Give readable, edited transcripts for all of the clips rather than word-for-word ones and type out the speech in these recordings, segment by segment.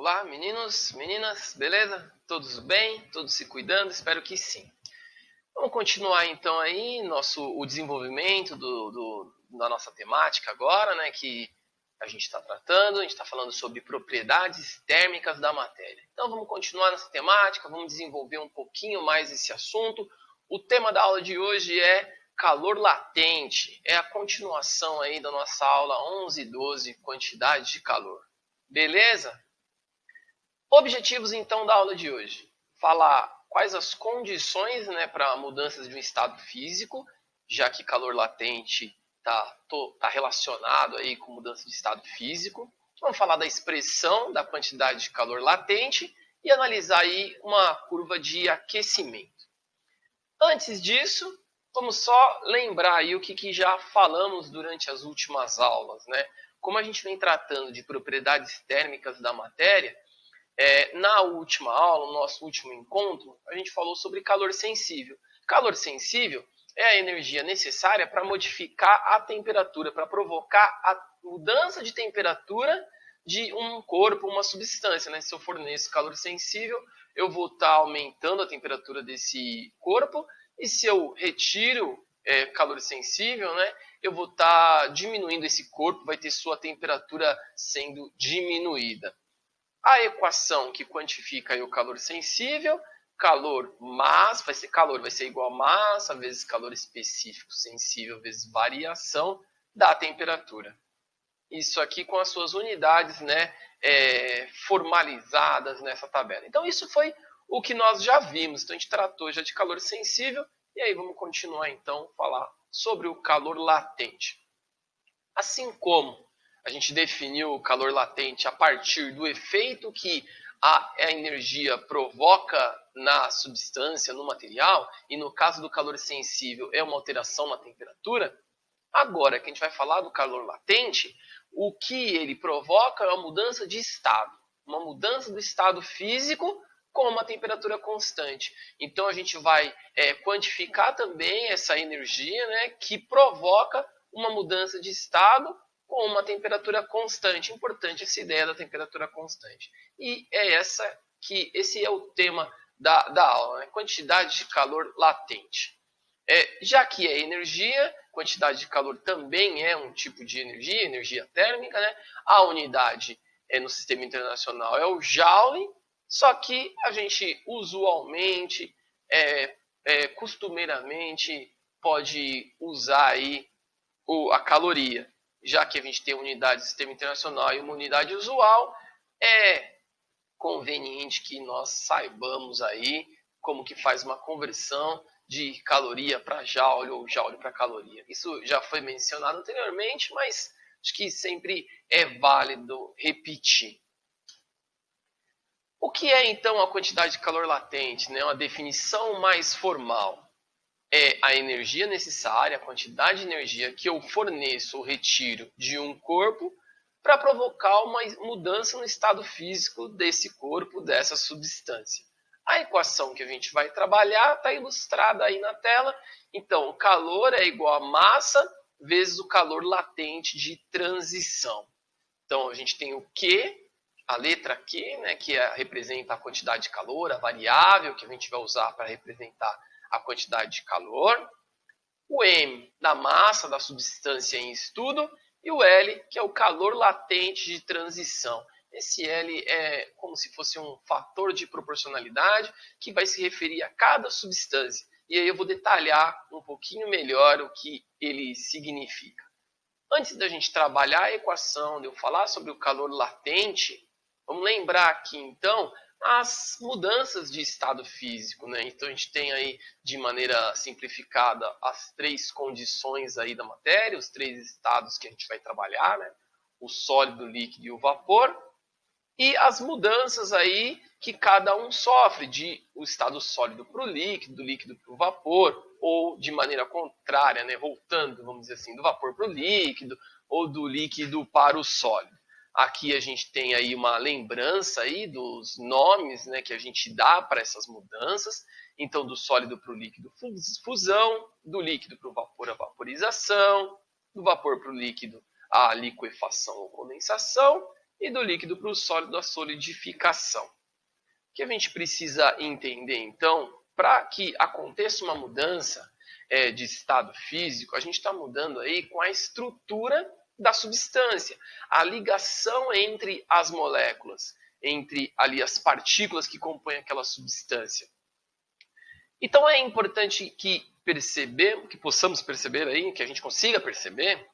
Olá, meninos, meninas, beleza? Todos bem? Todos se cuidando? Espero que sim. Vamos continuar então aí o desenvolvimento da nossa temática agora, né? Que a gente está tratando, a gente está falando sobre propriedades térmicas da matéria. Então vamos continuar nessa temática, vamos desenvolver um pouquinho mais esse assunto. O tema da aula de hoje é calor latente, é a continuação aí da nossa aula 11 e 12, quantidade de calor. Beleza? Objetivos, então, da aula de hoje. Falar quais as condições, né, para mudanças de um estado físico, já que calor latente está relacionado aí com mudança de estado físico. Vamos falar da expressão da quantidade de calor latente e analisar aí uma curva de aquecimento. Antes disso, vamos só lembrar aí o que já falamos durante as últimas aulas, né? Como a gente vem tratando de propriedades térmicas da matéria, na última aula, no nosso último encontro, a gente falou sobre calor sensível. Calor sensível é a energia necessária para modificar a temperatura, para provocar a mudança de temperatura de um corpo, uma substância. Né? Se eu forneço calor sensível, eu vou estar aumentando a temperatura desse corpo, e se eu retiro calor sensível, né, eu vou estar diminuindo esse corpo, vai ter sua temperatura sendo diminuída. A equação que quantifica aí o calor sensível, calor massa, vai ser igual a massa vezes calor específico sensível vezes variação da temperatura. Isso aqui com as suas unidades, né, formalizadas nessa tabela. Então isso foi o que nós já vimos. Então a gente tratou já de calor sensível e aí vamos continuar então a falar sobre o calor latente. Assim como a gente definiu o calor latente a partir do efeito que a energia provoca na substância, no material, e no caso do calor sensível é uma alteração na temperatura, agora que a gente vai falar do calor latente, o que ele provoca é uma mudança de estado, uma mudança do estado físico com uma temperatura constante. Então a gente vai quantificar também essa energia, né, que provoca uma mudança de estado com uma temperatura constante. Importante essa ideia da temperatura constante. E esse é o tema da aula, né? Quantidade de calor latente. Já que é energia, quantidade de calor também é um tipo de energia, energia térmica, né? A unidade no sistema internacional é o Joule, só que a gente usualmente, costumeiramente, pode usar aí a caloria. Já que a gente tem unidade do sistema internacional e uma unidade usual, é conveniente que nós saibamos aí como que faz uma conversão de caloria para joule ou joule para caloria. Isso já foi mencionado anteriormente, mas acho que sempre é válido repetir. O que é então a quantidade de calor latente? Né? Uma definição mais formal. É a energia necessária, a quantidade de energia que eu forneço ou retiro de um corpo para provocar uma mudança no estado físico desse corpo, dessa substância. A equação que a gente vai trabalhar está ilustrada aí na tela. Então, o calor é igual a massa vezes o calor latente de transição. Então, a gente tem o Q, a letra Q, né, que representa a quantidade de calor, a variável que a gente vai usar para representar a quantidade de calor, o M da massa da substância em estudo e o L, que é o calor latente de transição. Esse L é como se fosse um fator de proporcionalidade que vai se referir a cada substância. E aí eu vou detalhar um pouquinho melhor o que ele significa. Antes da gente trabalhar a equação, de eu falar sobre o calor latente, vamos lembrar aqui então as mudanças de estado físico, né? Então a gente tem aí de maneira simplificada as três condições aí da matéria, os três estados que a gente vai trabalhar, né? O sólido, o líquido e o vapor, e as mudanças aí que cada um sofre, de o estado sólido para o líquido, do líquido para o vapor, ou de maneira contrária, né? Voltando, vamos dizer assim, do vapor para o líquido, ou do líquido para o sólido. Aqui a gente tem aí uma lembrança aí dos nomes, né, que a gente dá para essas mudanças. Então, do sólido para o líquido, fusão, do líquido para o vapor, a vaporização, do vapor para o líquido, a liquefação ou condensação, e do líquido para o sólido, a solidificação. O que a gente precisa entender, então, para que aconteça uma mudança de estado físico, a gente está mudando aí com a estrutura da substância, a ligação entre as moléculas, entre ali as partículas que compõem aquela substância. Então é importante que possamos perceber aí, que a gente consiga perceber,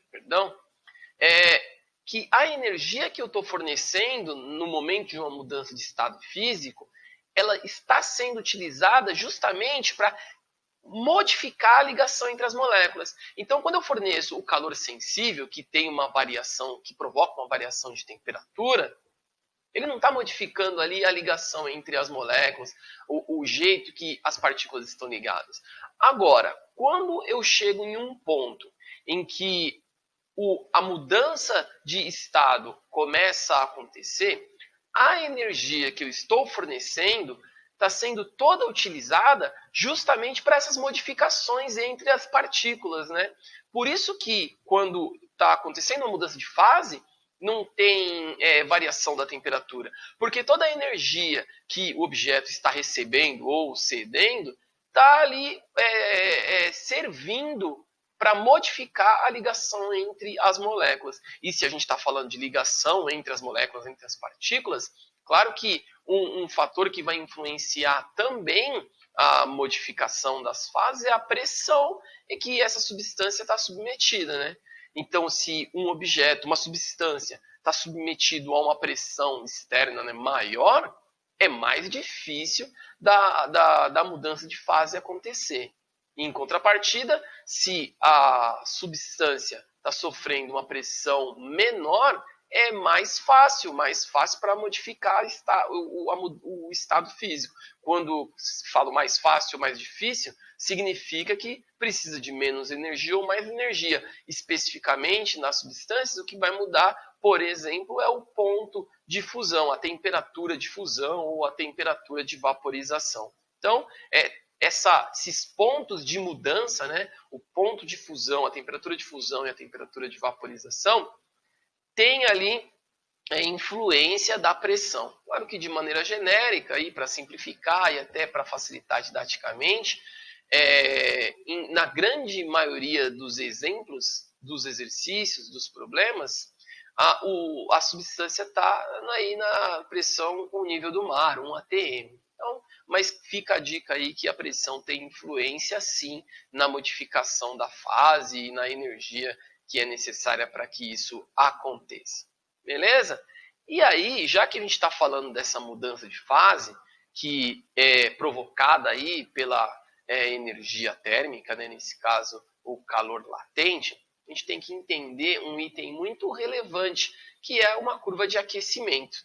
que a energia que eu estou fornecendo no momento de uma mudança de estado físico, ela está sendo utilizada justamente para modificar a ligação entre as moléculas. Então, quando eu forneço o calor sensível, que tem uma variação, que provoca uma variação de temperatura, ele não está modificando ali a ligação entre as moléculas, o jeito que as partículas estão ligadas. Agora, quando eu chego em um ponto em que a mudança de estado começa a acontecer, a energia que eu estou fornecendo está sendo toda utilizada justamente para essas modificações entre as partículas, né? Por isso que quando está acontecendo uma mudança de fase, não tem variação da temperatura, porque toda a energia que o objeto está recebendo ou cedendo está ali servindo para modificar a ligação entre as moléculas. E se a gente está falando de ligação entre as moléculas, entre as partículas, claro que um fator que vai influenciar também a modificação das fases é a pressão em que essa substância está submetida, né? Então, se um objeto, uma substância, está submetido a uma pressão externa, né, maior, é mais difícil da mudança de fase acontecer. Em contrapartida, se a substância está sofrendo uma pressão menor, é mais fácil para modificar o estado físico. Quando falo mais fácil ou mais difícil, significa que precisa de menos energia ou mais energia. Especificamente nas substâncias, o que vai mudar, por exemplo, é o ponto de fusão, a temperatura de fusão ou a temperatura de vaporização. Então, esses pontos de mudança, né, o ponto de fusão, a temperatura de fusão e a temperatura de vaporização, tem ali influência da pressão. Claro que de maneira genérica, para simplificar e até para facilitar didaticamente, na grande maioria dos exemplos, dos exercícios, dos problemas, a substância está aí na pressão com o nível do mar, 1 atm. Então, mas fica a dica aí que a pressão tem influência sim na modificação da fase e na energia que é necessária para que isso aconteça. Beleza? E aí, já que a gente está falando dessa mudança de fase, que é provocada aí pela energia térmica, né, nesse caso o calor latente, a gente tem que entender um item muito relevante, que é uma curva de aquecimento.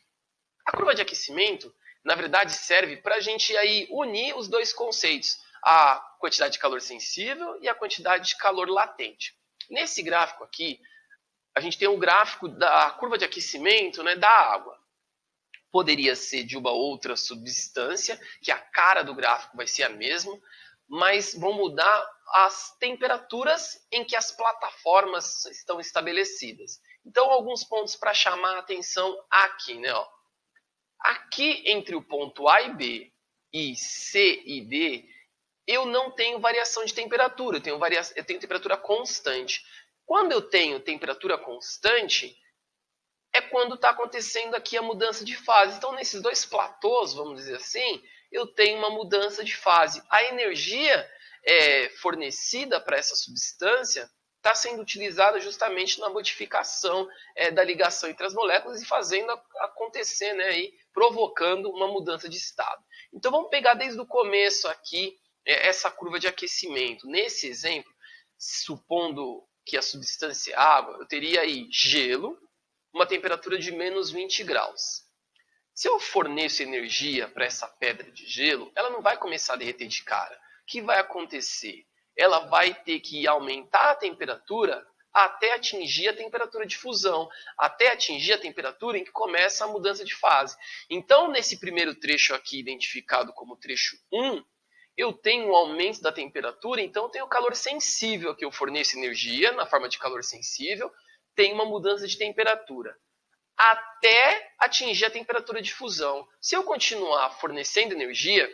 A curva de aquecimento, na verdade, serve para a gente aí unir os dois conceitos, a quantidade de calor sensível e a quantidade de calor latente. Nesse gráfico aqui, a gente tem um gráfico da curva de aquecimento, né, da água. Poderia ser de uma outra substância, que a cara do gráfico vai ser a mesma, mas vão mudar as temperaturas em que as plataformas estão estabelecidas. Então, alguns pontos para chamar a atenção aqui, né? Ó. Aqui entre o ponto A e B e C e D, eu não tenho variação de temperatura, eu tenho temperatura constante. Quando eu tenho temperatura constante, é quando está acontecendo aqui a mudança de fase. Então, nesses dois platôs, vamos dizer assim, eu tenho uma mudança de fase. A energia fornecida para essa substância está sendo utilizada justamente na modificação da ligação entre as moléculas e fazendo acontecer, né, aí, provocando uma mudança de estado. Então, vamos pegar desde o começo aqui essa curva de aquecimento. Nesse exemplo, supondo que a substância é água, eu teria aí gelo, uma temperatura de menos 20 graus. Se eu forneço energia para essa pedra de gelo, ela não vai começar a derreter de cara. O que vai acontecer? Ela vai ter que aumentar a temperatura até atingir a temperatura de fusão, até atingir a temperatura em que começa a mudança de fase. Então, nesse primeiro trecho aqui, identificado como trecho 1, eu tenho um aumento da temperatura, então eu tenho calor sensível, que eu forneço energia na forma de calor sensível, tem uma mudança de temperatura. até atingir a temperatura de fusão. Se eu continuar fornecendo energia,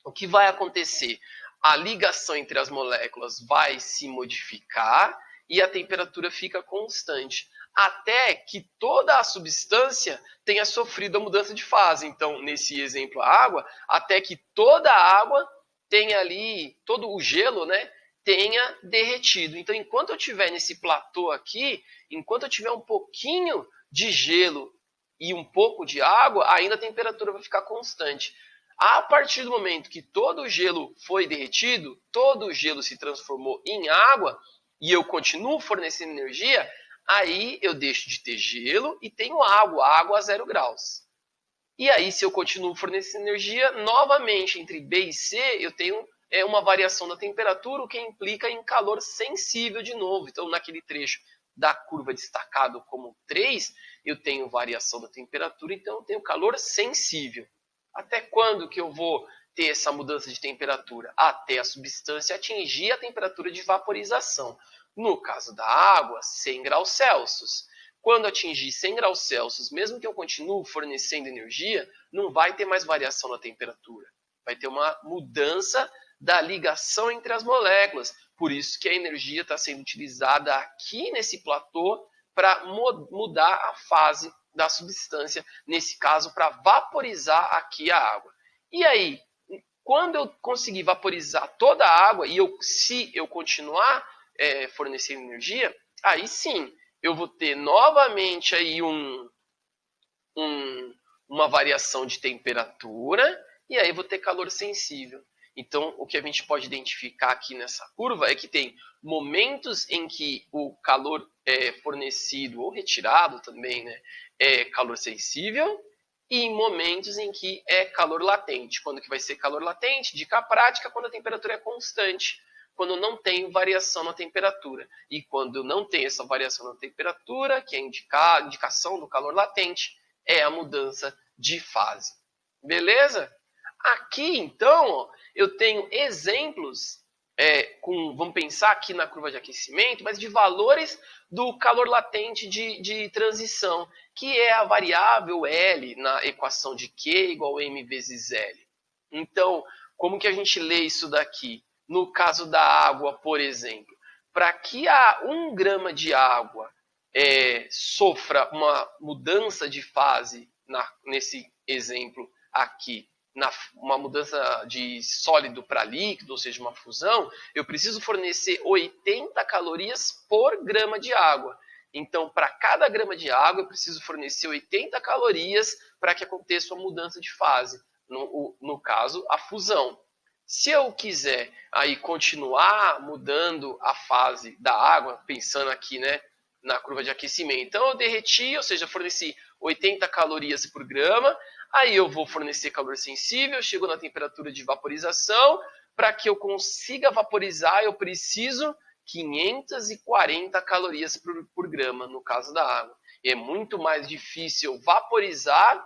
o que vai acontecer? A ligação entre as moléculas vai se modificar e a temperatura fica constante, até que toda a substância tenha sofrido a mudança de fase. Então, nesse exemplo, a água, até que toda a água tenha ali, todo o gelo, né, tenha derretido. Então, enquanto eu estiver nesse platô aqui, enquanto eu tiver um pouquinho de gelo e um pouco de água, ainda a temperatura vai ficar constante. A partir do momento que todo o gelo foi derretido, todo o gelo se transformou em água e eu continuo fornecendo energia, aí eu deixo de ter gelo e tenho água a 0 graus. E aí, se eu continuo fornecendo energia, novamente, entre B e C, eu tenho uma variação da temperatura, o que implica em calor sensível de novo. Então, naquele trecho da curva destacado como 3, eu tenho variação da temperatura, então eu tenho calor sensível. Até quando que eu vou ter essa mudança de temperatura? Até a substância atingir a temperatura de vaporização. No caso da água, 100 graus Celsius. Quando atingir 100 graus Celsius, mesmo que eu continue fornecendo energia, não vai ter mais variação na temperatura. Vai ter uma mudança da ligação entre as moléculas. Por isso que a energia está sendo utilizada aqui nesse platô para mudar a fase da substância, nesse caso, para vaporizar aqui a água. E aí, quando eu conseguir vaporizar toda a água, e se eu continuar fornecendo energia, aí sim, eu vou ter novamente aí uma variação de temperatura, e aí vou ter calor sensível. Então, o que a gente pode identificar aqui nessa curva é que tem momentos em que o calor fornecido ou retirado também, né, é calor sensível, e em momentos em que é calor latente. Quando que vai ser calor latente? Dica prática, quando a temperatura é constante, quando não tem variação na temperatura. E quando não tem essa variação na temperatura, que é a indicação do calor latente, é a mudança de fase. Beleza? Aqui, então, ó, eu tenho exemplos, vamos pensar aqui na curva de aquecimento, mas de valores do calor latente de transição, que é a variável L na equação de Q igual a M vezes L. Então, como que a gente lê isso daqui? No caso da água, por exemplo, para que a 1 grama de água sofra uma mudança de fase, nesse exemplo aqui, uma mudança de sólido para líquido, ou seja, uma fusão, eu preciso fornecer 80 calorias por grama de água. Então, para cada grama de água, eu preciso fornecer 80 calorias para que aconteça uma mudança de fase. No caso, a fusão. Se eu quiser aí continuar mudando a fase da água, pensando aqui, né, na curva de aquecimento, então eu derreti, ou seja, forneci 80 calorias por grama, aí eu vou fornecer calor sensível, chego na temperatura de vaporização, para que eu consiga vaporizar, eu preciso 540 calorias por grama, no caso da água. E é muito mais difícil vaporizar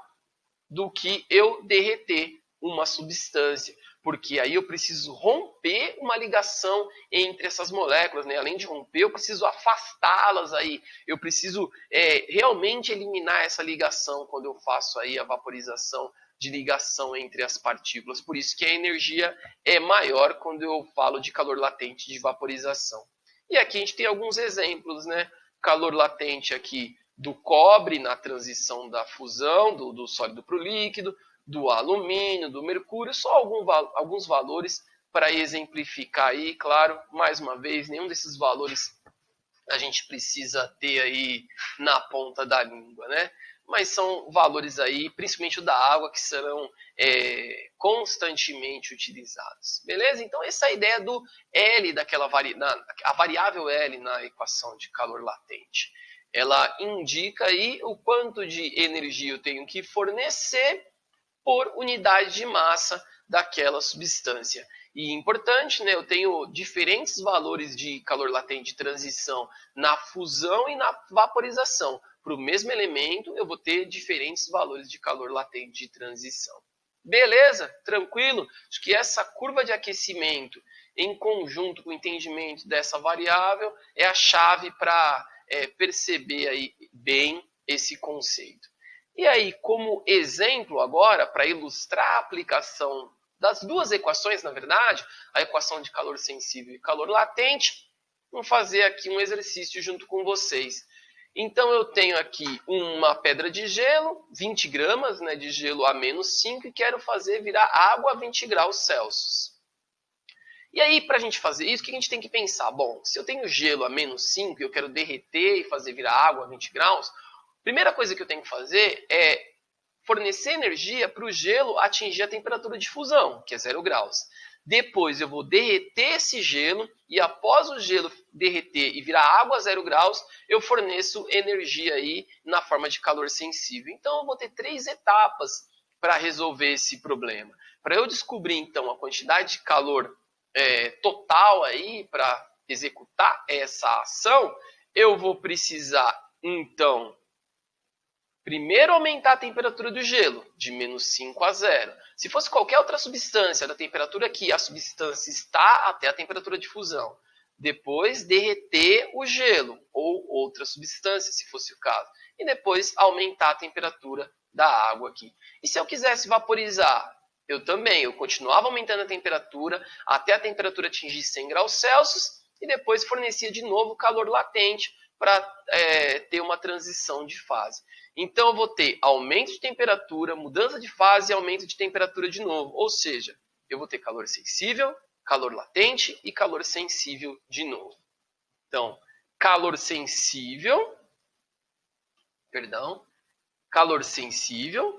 do que eu derreter uma substância, porque aí eu preciso romper uma ligação entre essas moléculas, né? Além de romper, eu preciso afastá-las aí, eu preciso realmente eliminar essa ligação quando eu faço aí a vaporização de ligação entre as partículas. Por isso que a energia é maior quando eu falo de calor latente de vaporização. E aqui a gente tem alguns exemplos, né? Calor latente aqui do cobre na transição da fusão, do sólido para o líquido, do alumínio, do mercúrio, só alguns valores para exemplificar aí, claro, mais uma vez, nenhum desses valores a gente precisa ter aí na ponta da língua, né? Mas são valores aí, principalmente o da água, que serão constantemente utilizados. Beleza? Então, essa é a ideia do L, a variável L na equação de calor latente. Ela indica aí o quanto de energia eu tenho que fornecer por unidade de massa daquela substância. E importante, né, eu tenho diferentes valores de calor latente de transição na fusão e na vaporização. Para o mesmo elemento, eu vou ter diferentes valores de calor latente de transição. Beleza? Tranquilo? Acho que essa curva de aquecimento, em conjunto com o entendimento dessa variável, é a chave para perceber aí bem esse conceito. E aí, como exemplo agora, para ilustrar a aplicação das duas equações, na verdade, a equação de calor sensível e calor latente, vamos fazer aqui um exercício junto com vocês. Então, eu tenho aqui uma pedra de gelo, 20 gramas, né, de gelo a menos 5, e quero fazer virar água a 20 graus Celsius. E aí, para a gente fazer isso, o que a gente tem que pensar? Bom, se eu tenho gelo a menos 5 e eu quero derreter e fazer virar água a 20 graus, a primeira coisa que eu tenho que fazer é fornecer energia para o gelo atingir a temperatura de fusão, que é 0 graus. Depois eu vou derreter esse gelo e após o gelo derreter e virar água a 0 graus, eu forneço energia aí na forma de calor sensível. Então eu vou ter 3 etapas para resolver esse problema. Para eu descobrir então a quantidade de calor total aí para executar essa ação, eu vou precisar então primeiro aumentar a temperatura do gelo, de menos 5 a 0. Se fosse qualquer outra substância da temperatura que a substância está até a temperatura de fusão. Depois derreter o gelo, ou outra substância, se fosse o caso. E depois aumentar a temperatura da água aqui. E se eu quisesse vaporizar? Eu continuava aumentando a temperatura até a temperatura atingir 100 graus Celsius e depois fornecia de novo calor latente para ter uma transição de fase. Então, eu vou ter aumento de temperatura, mudança de fase e aumento de temperatura de novo. Ou seja, eu vou ter calor sensível, calor latente e calor sensível de novo. Então, calor sensível,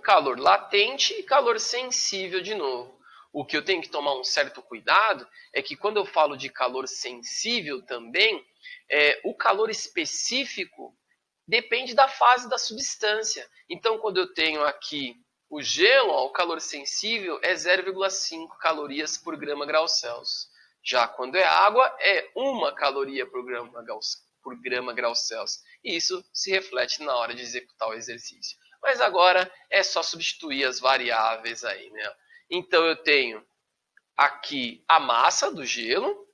calor latente e calor sensível de novo. O que eu tenho que tomar um certo cuidado é que quando eu falo de calor sensível também, o calor específico depende da fase da substância. Então, quando eu tenho aqui o gelo, o calor sensível é 0,5 calorias por grama grau Celsius. Já quando é água, é 1 caloria por grama grau Celsius. E isso se reflete na hora de executar o exercício. Mas agora é só substituir as variáveis aí, né? Então, eu tenho aqui a massa do gelo,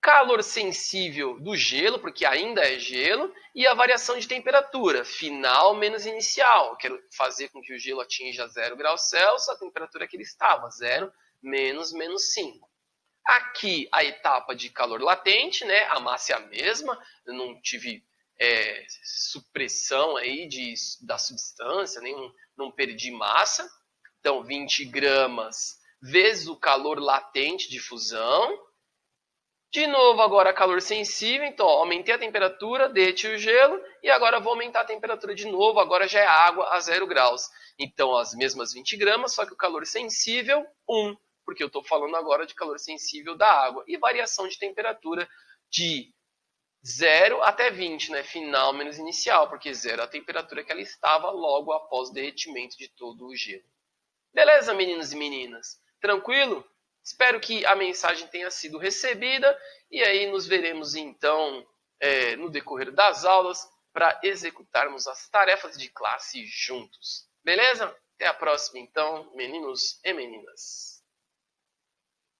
calor sensível do gelo, porque ainda é gelo, e a variação de temperatura, final menos inicial. Eu quero fazer com que o gelo atinja 0 graus Celsius, a temperatura que ele estava, 0 menos 5. Aqui a etapa de calor latente, né? A massa é a mesma, eu não tive supressão aí da substância, não perdi massa. Então, 20 gramas vezes o calor latente de fusão. De novo, agora calor sensível, então aumentei a temperatura, derreti o gelo e agora vou aumentar a temperatura de novo, agora já é água a 0 graus. Então, as mesmas 20 gramas, só que o calor sensível, 1, porque eu estou falando agora de calor sensível da água. E variação de temperatura de 0 até 20, né? Final menos inicial, porque 0 é a temperatura que ela estava logo após o derretimento de todo o gelo. Beleza, meninos e meninas? Tranquilo? Espero que a mensagem tenha sido recebida e aí nos veremos então no decorrer das aulas para executarmos as tarefas de classe juntos. Beleza? Até a próxima então, meninos e meninas.